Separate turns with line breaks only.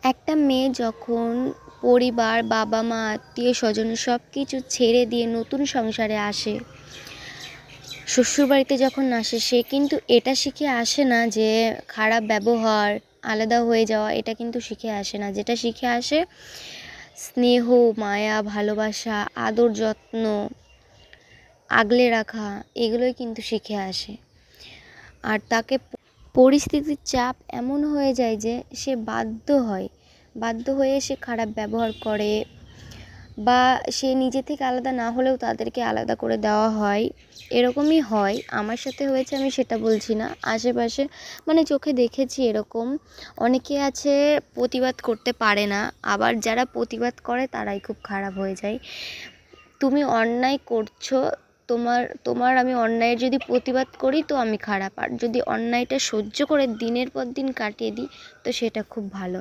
একটা মেয়ে যখন পরিবার, বাবা-মা, আত্মীয়-স্বজন সব কিছু ছেড়ে দিয়ে নতুন সংসারে আসে, শ্বশুরবাড়িতে যখন আসে, সে কিন্তু এটা শিখে আসে না যে খারাপ ব্যবহার, আলাদা হয়ে যাওয়া, এটা কিন্তু শিখে আসে না। যেটা শিখে আসে স্নেহ, মায়া, ভালোবাসা, আদর, যত্ন, আগলে রাখা, এগুলোই কিন্তু শিখে আসে। আর তাকে পরিস্থিতির চাপ এমন হয়ে যায় যে সে বাধ্য হয়ে সে খারাপ ব্যবহার করে, বা সে নিজে থেকে আলাদা না হলেও তাদেরকে আলাদা করে দেওয়া হয়। এরকমই হয়, আমার সাথে হয়েছে, আমি সেটা বলছি না, আশেপাশে মানে চোখে দেখেছি এরকম। অনেকে আছে প্রতিবাদ করতে পারে না, আবার যারা প্রতিবাদ করে তারাই খুব খারাপ হয়ে যায়। তুমি অন্যায় করছো, তোমার আমি অন্যায়ের যদি প্রতিবাদ করি তো আমি খারাপ, আর যদি অন্যায়টা সহ্য করে দিনের পর দিন কাটিয়ে দিই তো সেটা খুব ভালো।